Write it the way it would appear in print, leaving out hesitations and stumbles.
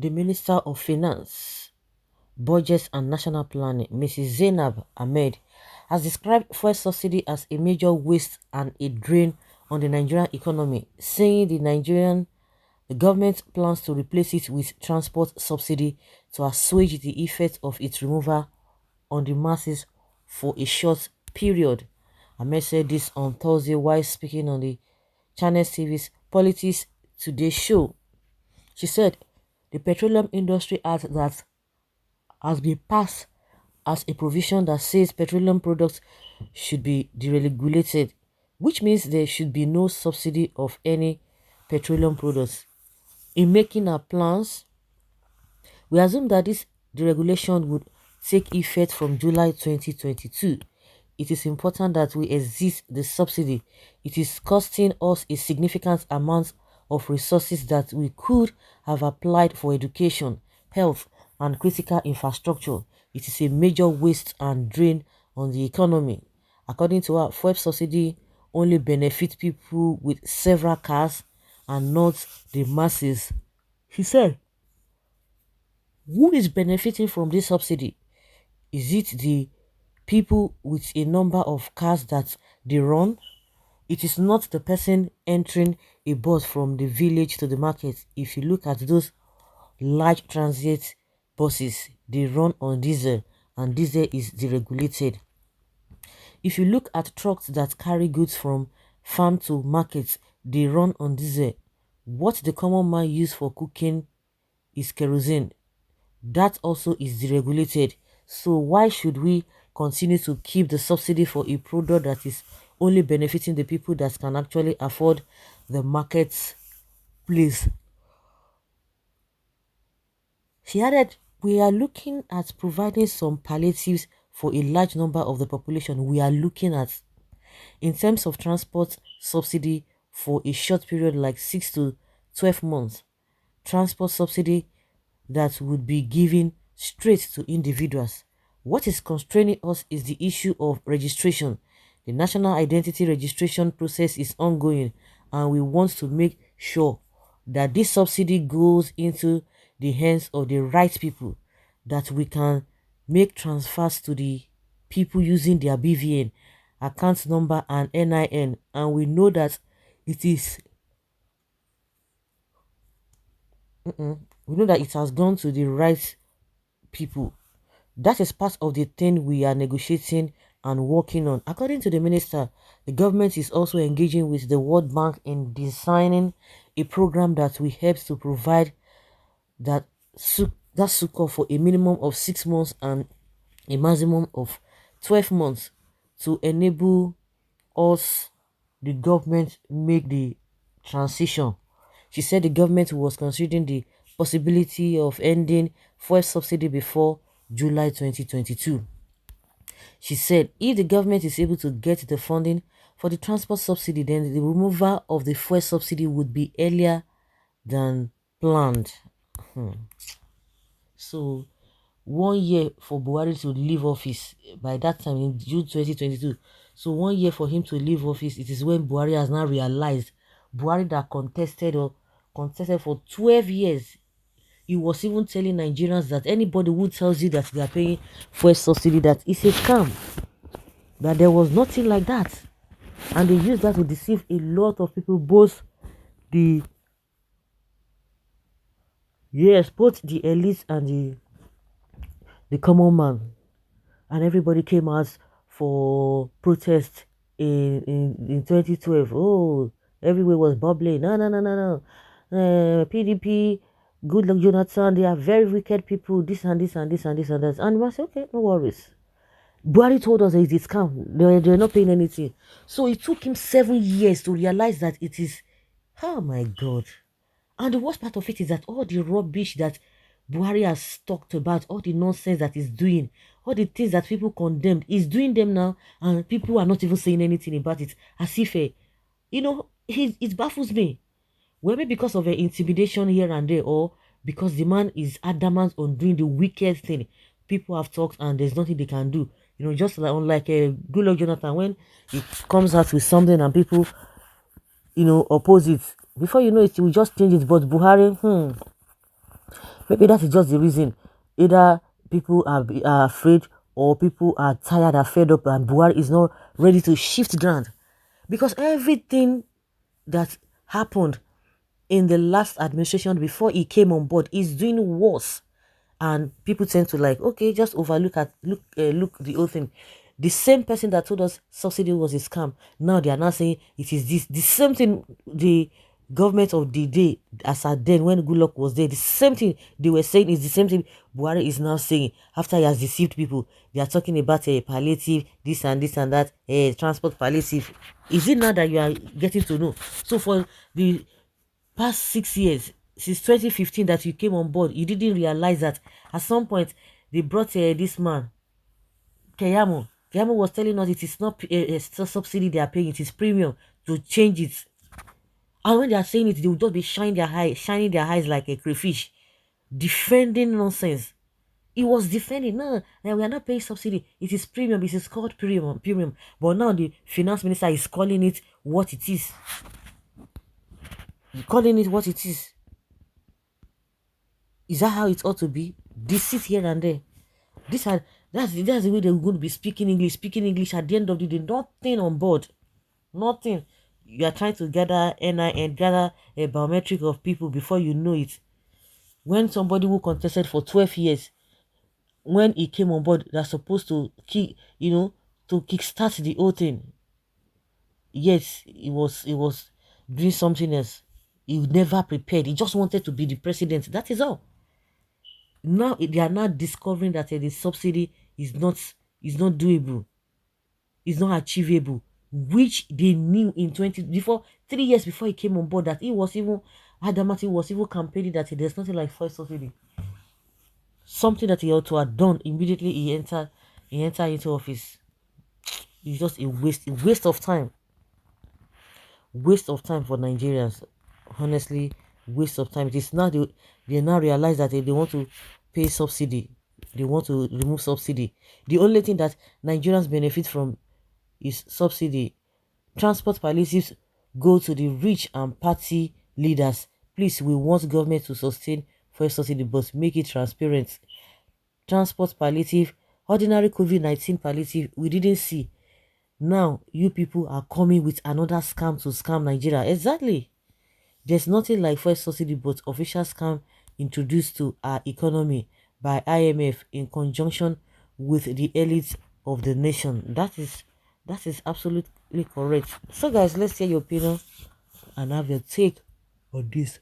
the Minister of Finance, Budgets and National Planning, Mrs. Zainab Ahmed, has described fuel subsidy as a major waste and a drain on the Nigerian economy, saying the government plans to replace it with transport subsidy to assuage the effect of its removal on the masses for a short period. Ahmed said this on Thursday while speaking on the Channel TV's Politics Today show. She said the Petroleum Industry Act that has been passed as a provision that says petroleum products should be deregulated, which means there should be no subsidy of any petroleum products. In making our plans, we assume that this deregulation would take effect from July 2022. It is important that we exit the subsidy. It is costing us a significant amount of resources that we could have applied for education, health, and critical infrastructure. It is a major waste and drain on the economy. According to her, fuel subsidy only benefits people with several cars and not the masses. She said, who is benefiting from this subsidy? Is it the people with a number of cars that they run? It is not the person entering a bus from the village to the market. If you look at those large transit buses, they run on diesel, and diesel is deregulated. If you look at trucks that carry goods from farm to market, they run on diesel. What the common man uses for cooking is kerosene. That also is deregulated. So why should we continue to keep the subsidy for a product that is only benefiting the people that can actually afford the market place? She added, we are looking at providing some palliatives for a large number of the population. We are looking at, in terms of transport subsidy for a short period like 6 to 12 months, transport subsidy that would be given straight to individuals. What is constraining us is the issue of registration. The national identity registration process is ongoing, and we want to make sure that this subsidy goes into the hands of the right people, that we can make transfers to the people using their BVN, account number and NIN, and we know that it is we know that it has gone to the right people. That is part of the thing we are negotiating and working on. According to the minister, the government is also engaging with the World Bank in designing a program that will help to provide that succor for a minimum of 6 months and a maximum of 12 months to enable us, the government, make the transition. She said the government was considering the possibility of ending fuel subsidy before July 2022. She said if the government is able to get the funding for the transport subsidy, then the removal of the fuel subsidy would be earlier than planned. So 1 year for Buhari to leave office by that time in June 2022. So 1 year for him to leave office, it is when Buhari has now realized. Buhari that contested for 12 years. He was even telling Nigerians that anybody who tells you that they are paying fuel subsidy, that is a scam. That there was nothing like that. And they used that to deceive a lot of people, both the elites and the common man. And everybody came out for protest in 2012. Oh, everywhere was bubbling. No. PDP, good luck Jonathan, they are very wicked people, this and this and this and this and that. And we said, okay, no worries. Buhari told us that it's a scam. They're not paying anything. So it took him 7 years to realize that it is, oh my God. And the worst part of it is that all the rubbish that Buhari has talked about, all the nonsense that he's doing, all the things that people condemned, he's doing them now, and people are not even saying anything about it. As if, it baffles me. Whether because of intimidation here and there, or because the man is adamant on doing the wicked thing, people have talked and there's nothing they can do. Just like unlike Good Luck Jonathan, when he comes out with something and people, oppose it, before you know it, he will just change it. But Buhari, Maybe that is just the reason. Either people are afraid, or people are tired, are fed up, and Buhari is not ready to shift ground. Because everything that happened in the last administration before he came on board is doing worse, and people tend to like, okay, just overlook at look the whole thing. The same person that told us subsidy was a scam, now they are now saying it is this. The same thing the government of the day, as at then when Goodluck was there, the same thing they were saying is the same thing Buhari is now saying after he has deceived people. They are talking about a palliative, this and that, transport palliative. Is it now that you are getting to know? So for the past 6 years, since 2015 that you came on board, you didn't realize that at some point they brought this man Keyamo. Keyamo was telling us it is not a subsidy they are paying, it is premium to change it. And when they are saying it, they will just be shining their eyes like a crayfish, defending nonsense. He was defending, no, no, we are not paying subsidy, it is premium, it is called premium. But now the finance minister is calling it what it is. Calling it what it is. Is that how it ought to be? Deceit here and there. This are that's the way they're going to be speaking English. Speaking English at the end of the day, nothing on board. Nothing. You are trying to gather NI and gather a biometric of people before you know it. When somebody who contested for 12 years, when he came on board, they're supposed to to kickstart the whole thing. Yes, it was doing something else. He never prepared. He just wanted to be the president. That is all. Now they are now discovering that the subsidy is not doable, is not achievable, which they knew in 20 before 3 years before he came on board, that he was even Adamati was even campaigning that there's nothing like first subsidy, something that he ought to have done immediately he entered into office. It's just a waste of time. Waste of time for Nigerians. Honestly, waste of time. It is now they now realize that they want to pay subsidy. They want to remove subsidy. The only thing that Nigerians benefit from is subsidy. Transport palliatives go to the rich and party leaders. Please, we want government to sustain fuel subsidy, but make it transparent. Transport palliative, ordinary COVID-19 palliative, we didn't see. Now, you people are coming with another scam to scam Nigeria. Exactly. There's nothing like fuel subsidy but official scam introduced to our economy by IMF in conjunction with the elites of the nation. That is absolutely correct. So guys, let's hear your opinion and have your take on this.